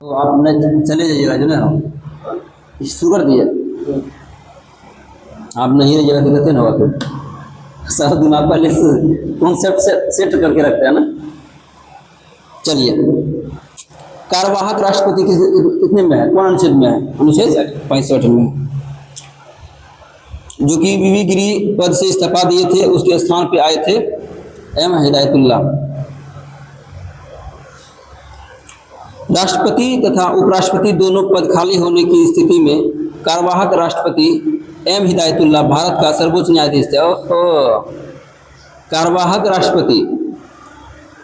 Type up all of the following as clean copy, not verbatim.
तो आप न चले जाइएगा जो ना शुरू कर दिए। आप नहीं रहिएगा तो कहते ना होगा फिर सारा दिमाग पहले कॉन्सेप्ट सेट करके रखते हैं ना। चलिए, कार्यवाहक राष्ट्रपति कितने में है, कौन अनुच्छेद में है? अनुच्छेद 65 में, जो कि बीवी गिरी पद से इस्तीफा दिए थे, उसके स्थान पे आए थे एम हिदायतुल्ला। राष्ट्रपति तथा उपराष्ट्रपति दोनों पद खाली होने की स्थिति में कार्यवाहक राष्ट्रपति एम हिदायतुल्ला भारत का सर्वोच्च न्यायाधीश थे। कार्यवाहक राष्ट्रपति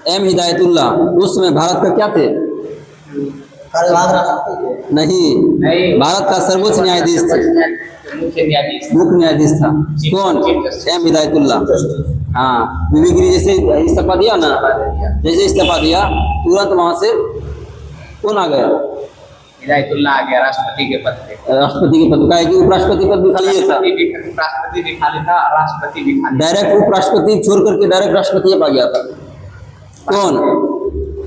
एम हिदायतुल्ला उस समय भारत का क्या थे? नहीं, भारत का सर्वोच्च न्यायाधीश थे, मुख्य न्यायाधीश था। कौन? एम हिदायतुल्ला। हाँ, बीवी गिरी जैसे इस्तीफा दिया ना, जैसे इस्तीफा दिया तुरंत वहां से कौन आ गया? हिदायतुल्ला आ गया राष्ट्रपति के पद पे। राष्ट्रपति के पद का है कि उपराष्ट्रपति पद भी खाली था, राष्ट्रपति भी खाली था, राष्ट्रपति भी खाली। डायरेक्ट उपराष्ट्रपति छोड़ करके डायरेक्ट राष्ट्रपति आ गया था। कौन?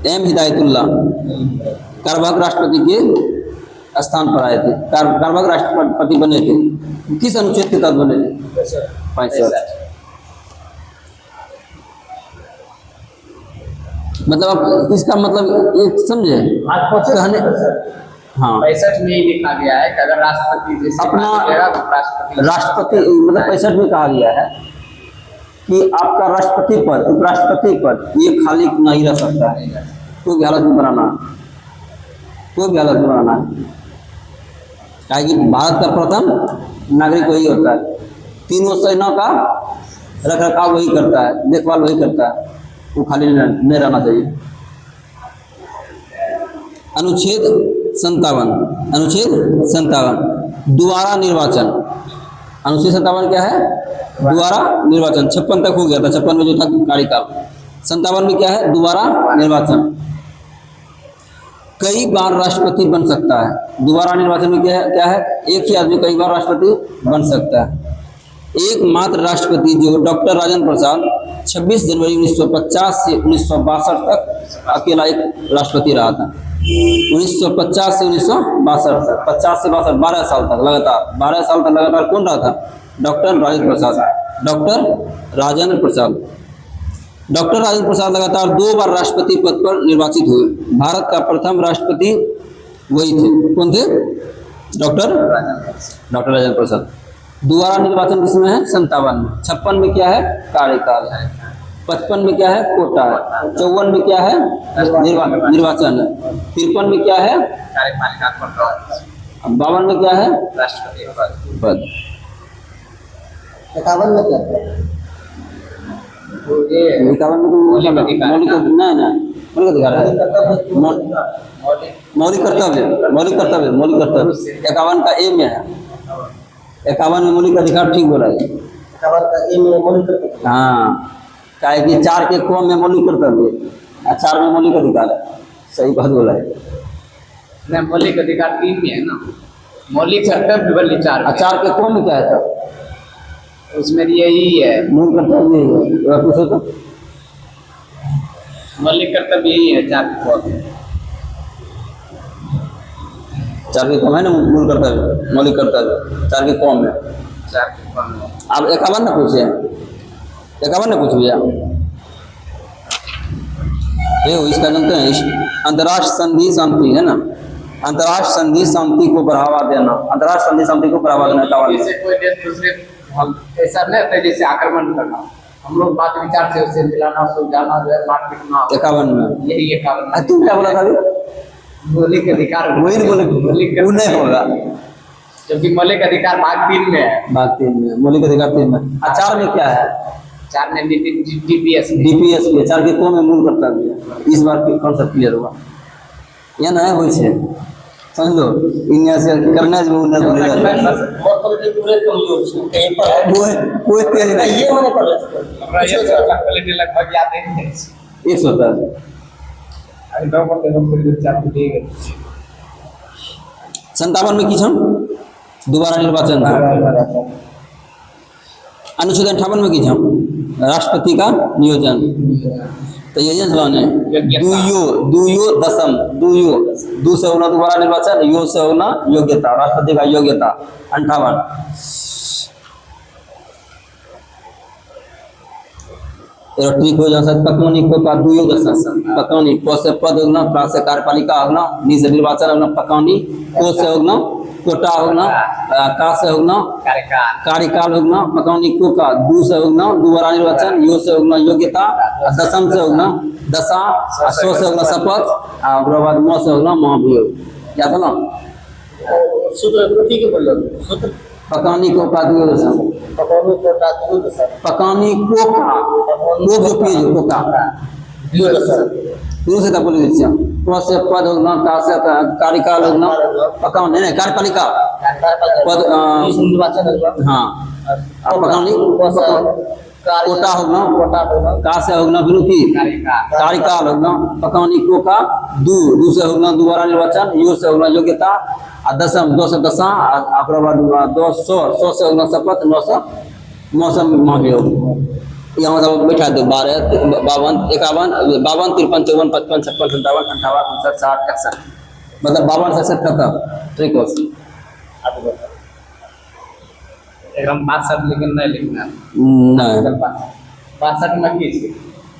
एम हिदायतुल्ला कार्यवाहक राष्ट्रपति के स्थान पर आए थे, कार्यवाहक राष्ट्रपति बने थे। किस अनुच्छेद के तहत बने थे? 65। मतलब आप इसका मतलब एक समझे कहने। हाँ, 65 में ही लिखा गया है कि अगर राष्ट्रपति जैसे अपना तो राष्ट्रपति मतलब 65 में कहा गया है कि आपका राष्ट्रपति पद, उपराष्ट्रपति पद ये खाली नहीं रह सकता है, कोई भी हालत में बनाना, कोई भी हालत में बनाना है। कि भारत का प्रथम नागरिक वही होता है, तीनों सेना का रख रखाव वही करता है, देखभाल वही करता है, वो खाली नहीं रहना चाहिए। अनुच्छेद 57, अनुच्छेद 57 दोबारा निर्वाचन। अनुच्छेद 57 क्या है? दोबारा निर्वाचन। 56 तक हो गया था, 56 में जो था कार्यकाल। 57 में क्या है? दोबारा निर्वाचन। कई बार राष्ट्रपति बन सकता है। दोबारा निर्वाचन में क्या है? एक ही आदमी कई बार राष्ट्रपति बन सकता है। एकमात्र राष्ट्रपति जो डॉक्टर राजेंद्र प्रसाद 26 जनवरी 1950 से 1962 तक अकेला एक राष्ट्रपति रहा था। 1950 से 1962 तक, 50 से 62, 12 साल तक लगातार, 12 साल तक लगातार कौन रहा था? डॉक्टर राजेंद्र प्रसाद। डॉक्टर राजेंद्र प्रसाद लगातार 2 बार राष्ट्रपति पद पर निर्वाचित हुए। भारत का प्रथम राष्ट्रपति वही थे। कौन थे? डॉक्टर राजेंद्र प्रसाद। दोबारा निर्वाचन किसमें है? 57 में। 56 में क्या है? कार्यकाल है। 55 में क्या है? कोटा है। 54 में क्या है? निर्वाचन है। 53 में क्या है? कार्यपालिका पद। 52 में क्या है? राष्ट्रपति पद। 51 में क्या है? 51 में मौलिक अधिकार है। मौलिक कर्तव्य 51 का ए में है। 51 में मौलिक अधिकार, ठीक बोला है। 51 का ए में मौलिक कर्तव्य। हाँ, क्या कि 4 के क में मौलिक कर्तव्य, 4 में मौलिक अधिकार है। सही बात बोला है। नहीं, मौलिक अधिकार 3 में है ना, मौलिक कर्तव्य वाली 4। 4 के क में क्या है? तब उसमें यही है, मूल कर्तव्य यही है। पूछो तो मौलिक कर्तव्य यही है 4 के क में। 4 के क है ना मूल कर्तव्य, मौलिक कर्तव्य 4 के क में। 4 के क में आप 51 ना पूछे, 51 ना पूछ भैया। इसका जानते हैं, अंतर्राष्ट्रीय संधि शांति है ना, अंतर्राष्ट्रीय संधि शांति को बढ़ावा देना, अंतर्राष्ट्रीय संधि शांति को बढ़ावा देना। जैसे कोई देश दूसरे ऐसा नहीं होता जैसे आक्रमण करना, हम लोग बात विचार से उसे मिलाना, सुलझाना, मारपीट ना। 51 में यही 51। तुम क्या बोला था अभी? मौलिक अधिकार वही बोले, वो नहीं होगा, जबकि मौलिक अधिकार भाग 3 में है। भाग 3 में मौलिक अधिकार 3 में। 4 में क्या है? 4 में डीपीएस भी 4 के को में मूल कर्तव्य है। इस बार कॉन्सेप्ट क्लियर होगा या ना? हो समझ लो, इन्हें से करना है मतलब के पूरे कमजोर छै कहीं पर कोई तेज नहीं। ये होने पर लगभग याद है 110 57 में की छम दोबारा निर्वाचन। अनुच्छेद 58 में की छम राष्ट्रपति का नियोजन। तो ये जवान है योग्यता। दुयो दशम दुयो दू से होना दोबारा निर्वाचन यो से होना योग्यता राष्ट्रपति का योग्यता 58 ठीक हो जा सकता पकवानी को का दुयो दशम पकवानी को से पद होना प्रा से कार्यपालिका होना नी से निर्वाचन होना पकवानी को से होना कोटा होना का से होना कार्यकाल कार्यकाल होना पकवानी को का दू से होना दोबारा निर्वाचन यो से होना योग्यता दशम से होना दशा सो से होना शपथ और बाद म से होना महाभियोग याद है ना सूत्र ठीक है बोल सूत्र पकानी को का दुयो दशम पकवानी को टाटू दशा पकानी को का वो जो पी जो का दियो दशा दूर से बोल दीजिए तो से पद होना का से कार्यकाल होना पकानी नहीं कार्यपालिका पद निर्वाचन होगा हाँ पकानी कोटा होना का से होना विरोधी कार्यकाल होना पकानी को का दू से होना दोबारा निर्वाचन यो से होना योग्यता आ दशम 2 से दशा ओकरा बाद 100 से होना शपथ 9 से मौसम महाभियोग यहाँ सब बैठा दो 12 52 51 52 53 54 55 56 57 58 59 60 61 मतलब 52 से 60 खत्म ठीक हो एकदम 62 लेकिन नहीं लिखना नहीं 62 में की छै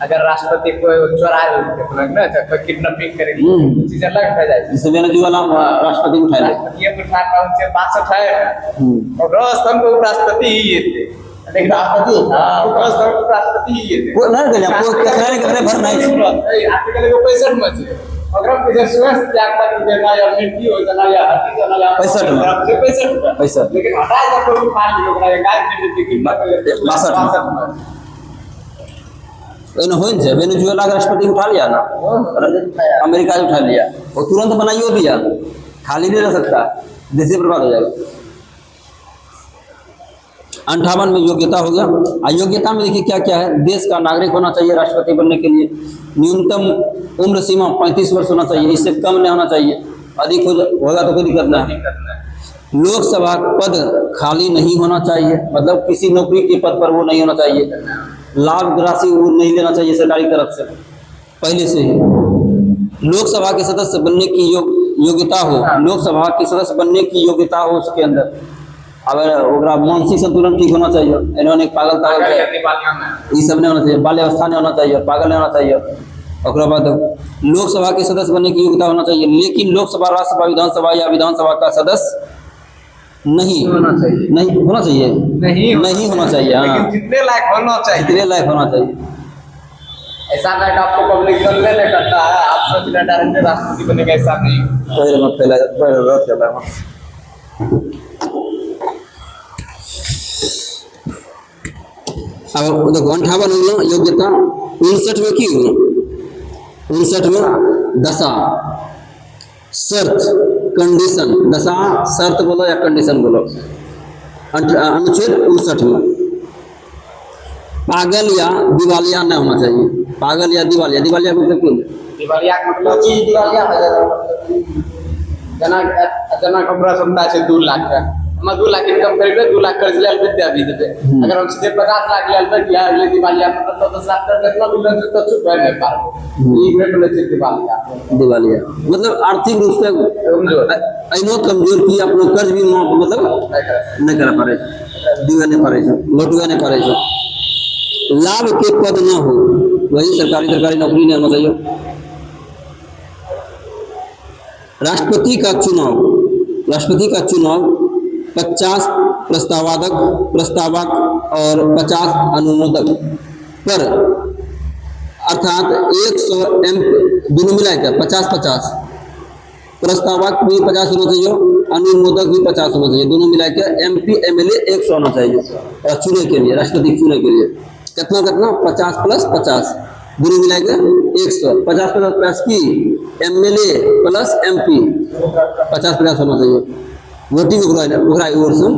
अगर राष्ट्रपति कोई चोराए ना कोई किडनैपिंग करेगी चीज अलग हो जाए जैसे वेनेजुएला राष्ट्रपति उठा ले राष्ट्रपति उठा कौन से 62 है और राष्ट्रपति को राष्ट्रपति ही ये थे लेकिन राष्ट्रपति हां राष्ट्रपति को राष्ट्रपति ही ये थे वो नहीं गया वो कहने भर नहीं आर्टिकल को 65 में छै अगर हम किसी स्वास्थ्य त्याग कर देना या मृत्यु हो जाना या हत्या जाना या 65 लेकिन हटा जब कोई फाड़ लोग रहे गाय दे देती कि मत लेते 62 में इन होइन से वेनेजुएला का राष्ट्रपति उठा लिया ना अमेरिका ने उठा लिया वो तुरंत बनाइयो दिया खाली नहीं रह सकता देश ही बर्बाद हो जाएगा 58 में योग्यता हो गया अयोग्यता में देखिए क्या क्या है देश का नागरिक होना चाहिए राष्ट्रपति बनने के लिए न्यूनतम उम्र सीमा 35 वर्ष होना चाहिए इससे कम नहीं होना चाहिए अधिक होगा तो कोई दिक्कत नहीं लोकसभा पद खाली नहीं होना चाहिए मतलब किसी नौकरी के पद पर वो नहीं होना चाहिए लाभ राशि वो नहीं लेना चाहिए सरकारी तरफ से पहले से ही लोकसभा के सदस्य बनने की योग्यता हो लोकसभा के सदस्य बनने की योग्यता हो उसके अंदर अगर मानसिक संतुलन ठीक होना चाहिए इन्होंने पागल ये सब नहीं होना चाहिए बाल्यावस्था नहीं होना चाहिए पागल नहीं होना चाहिए और बाद लोकसभा के सदस्य बनने की योग्यता होना चाहिए लेकिन लोकसभा राज्यसभा विधानसभा या विधानसभा का सदस्य नहीं होना चाहिए नहीं होना चाहिए हाँ जितने लायक होना चाहिए जितने लायक होना चाहिए ऐसा नहीं आपको पब्लिक बनने नहीं करता है आप सोच रहे डायरेक्ट राष्ट्रपति बनेगा ऐसा नहीं पहले रद्द करता है अब देखो 58 हो गया योग्यता 59 में की हुआ 59 में दशा शर्त कंडीशन दशा शर्त बोलो या कंडीशन बोलो अनुच्छेद 59 में पागल या दिवालिया नहीं होना चाहिए पागल या दिवालिया मतलब क्यों दिवालिया मतलब चीज दिवालिया हो जाता जना कपड़ा क्षमता है 2 लाख का हम 2 लाख इनकम करेंगे 2 लाख कर्ज ले विद्या भी देते अगर हम सीधे 50 लाख ले अलग या अगले दिवालिया मतलब तो 10 लाख कर कितना भी लग तो चुप रह नहीं पाएंगे ये ग्रेट वाले दिवालिया मतलब आर्थिक रूप से कमजोर ऐनो कमजोर की अपनो कर्ज भी मतलब नहीं कर पारे दिवे नहीं पारे लौटवे नहीं पारे लाभ के पद न हो वही सरकारी नौकरी नहीं होना चाहिए राष्ट्रपति का चुनाव 50 प्रस्तावक और 50 अनुमोदक पर अर्थात 100 दोनों मिलाकर 50-50 प्रस्तावक भी 50 होना चाहिए अनुमोदक भी 50 होना चाहिए दोनों मिलाकर MP MLA 100 होना चाहिए चुने के लिए राष्ट्रपति चुने के लिए कितना 50 + 50 दोनों मिलाकर 100 50 की MLA + MP 50 होना चाहिए वोटिंग ओर से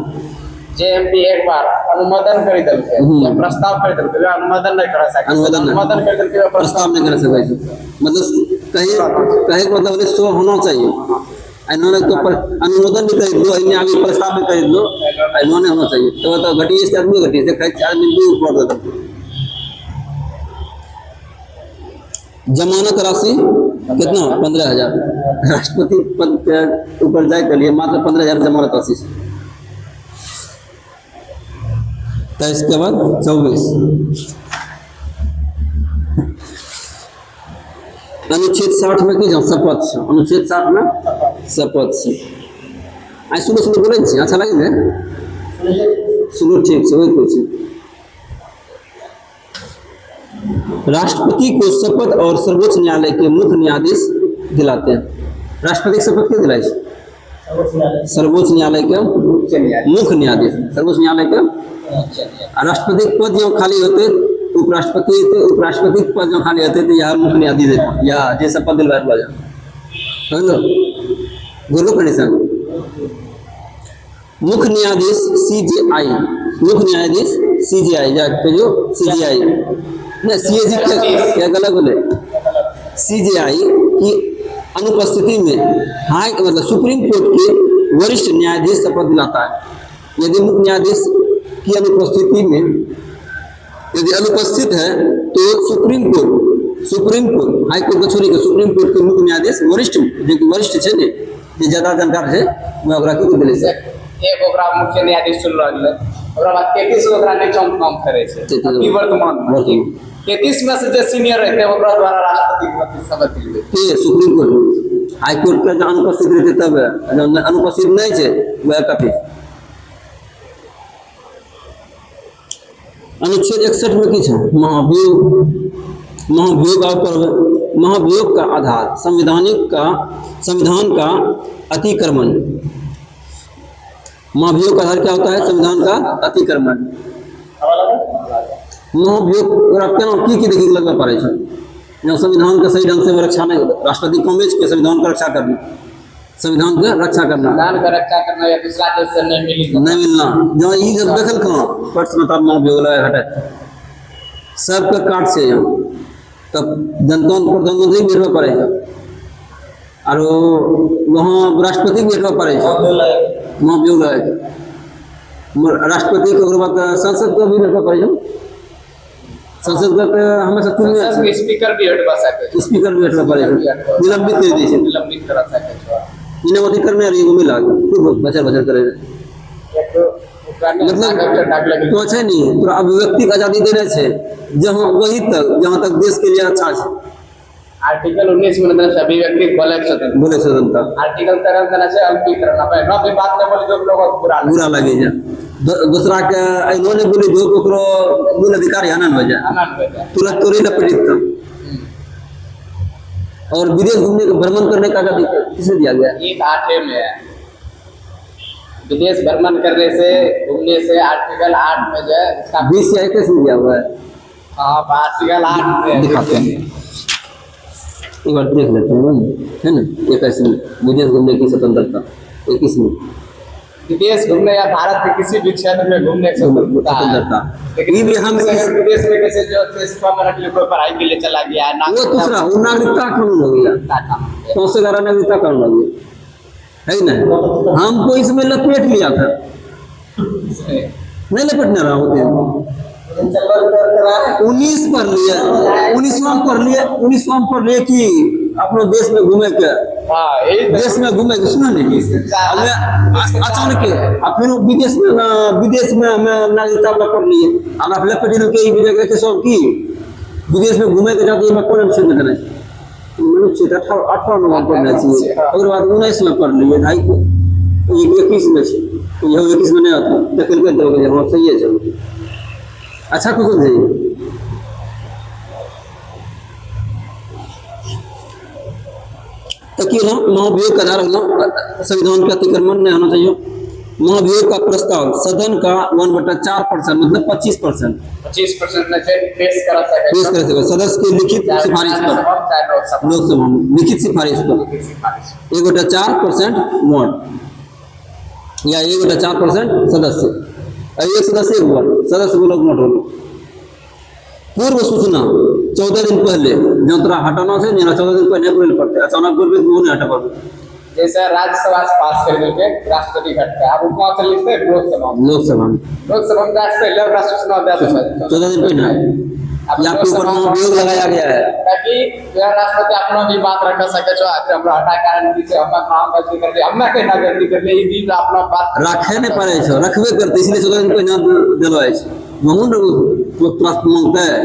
जे MP एक बार अनुमोदन कर देलके या प्रस्ताव कर देलके अनुमोदन नहीं कर सके अनुमोदन कर देलके प्रस्ताव नहीं कर सके मतलब कहे मतलब 100 होना चाहिए इन्होंने तो अनुमोदन भी कर दो इन्हें आगे प्रस्ताव भी कर दो इन्होंने होना चाहिए तो घटी इस आदमी घटी से आदमी भी ऊपर जमानत राशि कितना 15,000। राष्ट्रपति पद के ऊपर जाए के लिए मात्र 15,000 जमानत राशि से। तो इसके बाद 24 अनुच्छेद 60 में की जाओ शपथ से। अनुच्छेद 60 में शपथ से आई सुनो सुनो बोले छी अच्छा लगे ने सुनो ठीक से वही कुछ। राष्ट्रपति को शपथ और सर्वोच्च न्यायालय के मुख्य न्यायाधीश दिलाते हैं। राष्ट्रपति की शपथ क्यों दिलाई? सर्वोच्च न्यायालय के मुख्य न्यायाधीश, सर्वोच्च न्यायालय के। राष्ट्रपति पद जो खाली होते, उपराष्ट्रपति पद जो खाली होते तो यार मुख्य न्यायाधीश या जैसा पद दिलवा बोलो कंडीशन। मुख्य न्यायाधीश सीजेआई, मुख्य न्यायाधीश सीजेआई जो सीजेआई ना सीएजी क्या गलत बोले, सीजेआई की अनुपस्थिति में हाई मतलब सुप्रीम कोर्ट के वरिष्ठ न्यायाधीश शपथ दिलाता है। यदि मुख्य न्यायाधीश की अनुपस्थिति में यदि अनुपस्थित है तो सुप्रीम कोर्ट हाई कोर्ट को छोड़ी के सुप्रीम कोर्ट के मुख्य न्यायाधीश वरिष्ठ जो कि वरिष्ठ है ने जे ज्यादा जानकार है मैं ओकरा के दिले से एक ओकरा मुख्य न्यायाधीश चुन रहले, ओकरा बाद 33 ओकरा नीचे काम करे छै अभी वर्तमान में। 33 में से जो सीनियर रहते ओकरा द्वारा राष्ट्रपति के शपथ दिलबे के सुप्रीम कोर्ट हाई कोर्ट के जो अनुपस्थित रहते तब अनुपस्थित नहीं है वह काफी। अनुच्छेद 61 में की है महाभियोग का आधार संविधान का अतिक्रमण। महाभियोग का आधार क्या होता है? संविधान का अतिक्रमण। महाभियोग की देखिए लगवा पड़े संविधान का सही ढंग से रक्षा नहीं, राष्ट्रपति कॉमेज के संविधान का रक्षा करना, संविधान का रक्षा करना, संविधान का रक्षा करना या दूसरा देश से नहीं मिलना। जहाँ ये जब देखल कहाँ प्रश्न महाभियोग लगा हटे सबके काट से तब प्रधानमंत्री बैठवा पड़े और वहाँ राष्ट्रपति बैठवा पड़े महाभियोग लगा राष्ट्रपति के बाद संसद को भी बैठवा पड़े संसद का हमेशा स्पीकर भी हटवा सके, स्पीकर भी हटवा पड़े निलंबित कर दी निलंबित करा सके इन्हें अथी करने रही मिला खूब बचर करे मतलब तो अच्छे नहीं पूरा अभिव्यक्ति का आजादी देने से जहाँ वही तक जहाँ तक देश के लिए अच्छा है। आर्टिकल 19 में अभिव्यक्ति बोले स्वतंत्रता आर्टिकल 13 देना से अंकित करना भाई ना भी बात नहीं बोली जो लोग बुरा लगे जा दूसरा के इन्होंने बोली जो ओकरो मूल अधिकार हनन हो जाए तुरंत तोरी लपटित और विदेश घूमने का भ्रमण करने का आजादी किसे दिया गया? एक 8 में है विदेश भ्रमण करने से घूमने से आर्टिकल 8 में जो है इसका 20 से 21 में दिया हुआ है। हाँ आर्टिकल 8 में दिखाते हैं एक बार देख लेते हैं है ना। 21 में विदेश घूमने की स्वतंत्रता 21 में विदेश घूमने या भारत के किसी भी क्षेत्र में घूमने की स्वतंत्रता। लेकिन ये भी हम विदेश में कैसे जो 6 मिनट के लिए कोई पढ़ाई के लिए चला गया वो दूसरा वो नागरिकता कानून हो गया 11 नागरिकता कानून हो गया है ना। हमको इसमें लपेट लिया था नहीं लपेटने रहा होते 19 पर लिए 19वां पर लिए कि अपने देश में घूमे के देश में घूमे के सुना नहीं अचानक फिर विदेश में हमें नागरिकता लपेट लिए अब लपेट के सब की विदेश में घूमे के जाते कौन क्षेत्र में मनुष्य 18 नंबर पढ़ना चाहिए और बाद 19 में पढ़ लिए 21 में से यह 21 में नहीं आता दखल कर दोगे सही है चलो अच्छा कुछ है ताकि महाभियोग का आधार संविधान का अतिक्रमण नहीं होना चाहिए। महाभियोग का प्रस्ताव सदन का 1/4% मतलब 25% पेश कर सके सदस्य की लिखित सिफारिश पर लोकसभा में लिखित सिफारिश पर 1/4% वोट या 1/4% सदस्य एक सदस्य एक वोट सदस्य को लोग वोट होगा। पूर्व सूचना 14 दिन पहले जो तोरा हटाना से 14 दिन पहले बोले पड़ते अचानक बोल पे नहीं हटा पाते जैसे राज्यसभा से पास कर देके राष्ट्रपति घटता अब उपमा चल लोकसभा में लोकसभा में पहले सूचना दे 14 दिन पहले या आपके ऊपर महाभियोग लगाया गया है? ताकि वह राष्ट्रपति अपना भी बात रख सके छो आखिर हमरा हटा कारण की से हम काम गलती कर ले हम कहीं ना गलती कर ले ई दिन अपना बात रखे नहीं पड़े छो, रखबे करते इसलिए सोचा इनको ना दिलवाए छे। बहुत लोग प्रश्न मांगते हैं,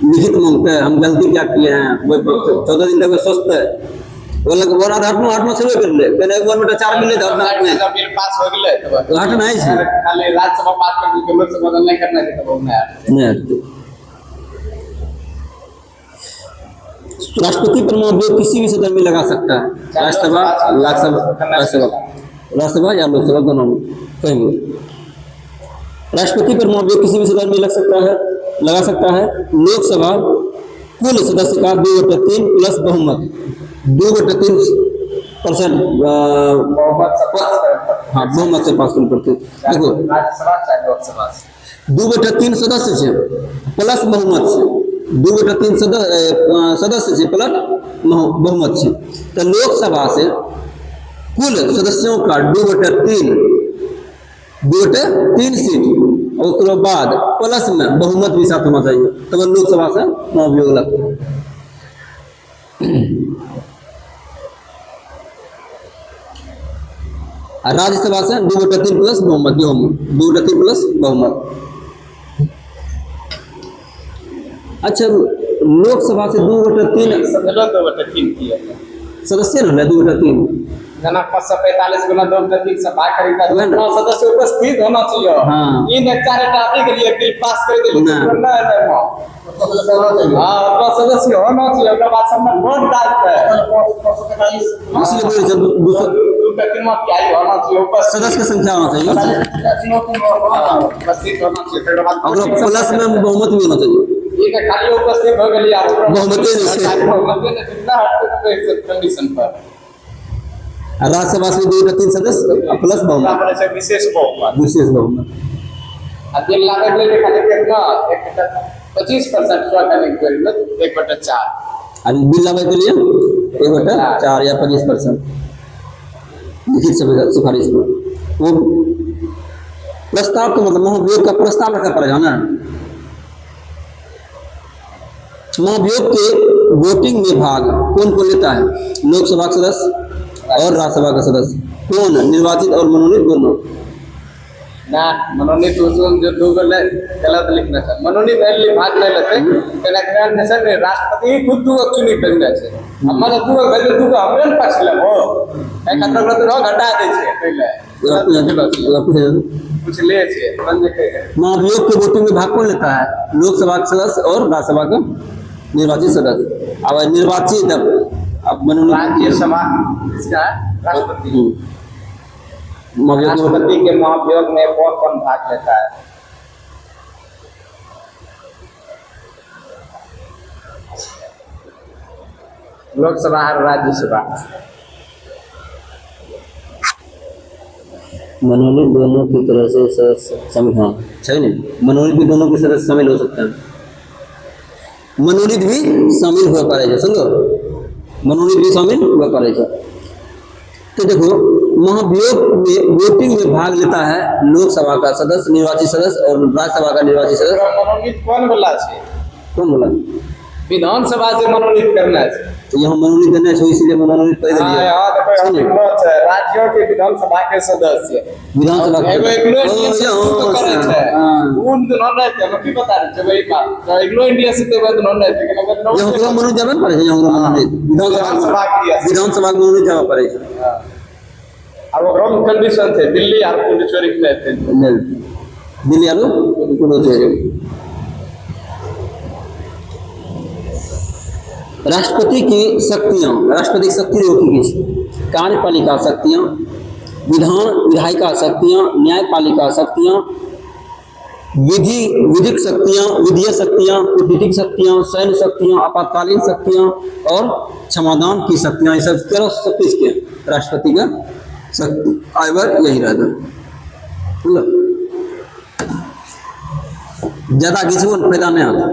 लिखित मांगते हैं, हम गलती क्या किए हैं, वो 14 दिन तक स्वस्थ है, वो लग वो हटनो से कर ले मैंने एक बार में 4 मिले था अपना में जब बिल पास हो गेले तो हट नहीं छे, खाली राज्यसभा पास कर के लोकसभा नहीं करना है तब नहीं नहीं हटते। राष्ट्रपति पर महाभियोग किसी भी सदन में लगा सकता है, राज्यसभा, राज्यसभा या लोकसभा दोनों में कहीं भी। राष्ट्रपति पर महाभियोग किसी भी सदन में लगा सकता है। लोकसभा कुल सदस्य का 2/3 प्लस बहुमत, 2/3% हाँ बहुमत से पास करना पड़ते। देखो राज्यसभा चाहे लोकसभा 2/3 सदस्य से प्लस बहुमत से, 2/3 सदस्य से प्लस बहुमत से, तो लोकसभा से कुल सदस्यों का 2/3 सीट और उसके बाद प्लस में बहुमत भी साथ होना चाहिए, तब लोकसभा से महाभियोग लगता है। राज्यसभा से 2/3 प्लस बहुमत, 2/3 प्लस बहुमत। अच्छा लोकसभा से 2/3 सदलो 2/3 किया सदस्य न 2/3 जना 545 गुना 2/3 सभा खरीदा ना। सदस्य उपस्थित होना चाहिए। हाँ। इन 4 टापी के लिए बिल पास कर दे ना। हाँ सदस्य होना चाहिए ओकरा बाद सब वोट डालते हैं इसलिए बोले जब दूसरा 2/3 मत क्या होना चाहिए उपस्थित सदस्य की संख्या होना चाहिए उपस्थित होना चाहिए फिर बाद और प्लस में बहुमत भी होना चाहिए। ये का खाली उपस्थित हो गई आप बहुमत नहीं जितना हटते तो कंडीशन पर राज्यसभा से 2/3 सदस्य प्लस बहुमत, अपने से विशेष बहुमत विशेष बहुमत। अध्ययन लागत ले खाली कितना 25% स्वास्थ्य निगम 1/4 और बिल लावे के लिए 1/4 या 25% लिखित सिफारिश में वो प्रस्ताव तो मतलब महाभियोग का प्रस्ताव रखना पड़ेगा ना। महाभियोग के वोटिंग में भाग कौन कौन लेता है? लोकसभा का सदस्य और राज्यसभा का सदस्य, कौन? निर्वाचित और मनोनीत दोनों। ना मनोनीत उसमें जो दो गलत लिखना था, मनोनीत पहले भाग नहीं लेते कनेक्शन नेशन में राष्ट्रपति खुद दो चुनी करना है। हमारे दो गलत दो हमरे पास ले हो एक खतरा गलत न घटा दे छे पहले कुछ ले छे बंद के। महाभियोग के वोटिंग में भाग कौन लेता है? लोकसभा का सदस्य और राज्यसभा का निर्वाचित सदस्य। अब निर्वाचित अब मनोनीत राज्यसभा इसका राष्ट्रपति महाभियोग राष्ट्रपति के महाभियोग में कौन कौन भाग लेता है? लोकसभा और राज्यसभा। मनोनीत दोनों की तरह से सदस्य शामिल, हाँ सही नहीं, मनोनीत भी दोनों के सदस्य शामिल हो सकते हैं, मनोनीत भी शामिल हुआ पाएगा, समझो मनोनीत भी शामिल हुआ पाएगा। तो देखो महाभियोग में वोटिंग में भाग लेता है लोकसभा का सदस्य, निर्वाचित सदस्य और राज्यसभा का निर्वाचित सदस्य। मनोनीत कौन बोला छे? कौन बोला? विधानसभा से मनोनीत करना है। तो यहाँ मनोनीत करना है इसलिए मनोनीत कर दिया। यहाँ देखो राज्यों के विधानसभा के सदस्य विधानसभा के एगो एग्लो इंडिया से तो करे छे उन दोनों रहते हैं की बता रहे छे वही बात एग्लो इंडिया से तो दोनों रहते हैं लेकिन यहाँ पूरा मनोनीत जाना पड़े, यहाँ पूरा मनोनीत विधानसभा के मनोनीत जाना पड़े। अब ओकरो कंडीशन थे दिल्ली और पुडुचेरी में थे दिल्ली आलो पुडुचेरी। राष्ट्रपति की शक्तियाँ, राष्ट्रपति की शक्ति रोकी कार्यपालिका शक्तियाँ, विधायिका शक्तियाँ, न्यायपालिका शक्तियाँ, विधिक शक्तियाँ, विधीय शक्तियाँ, कूटनीतिक शक्तियाँ, सैन्य शक्तियाँ, आपातकालीन शक्तियाँ और क्षमादान की शक्तियाँ। ये सब 13 शक्ति के राष्ट्रपति का शक्ति आए बार यही रहता। ज़्यादा किसी को फायदा नहीं आता।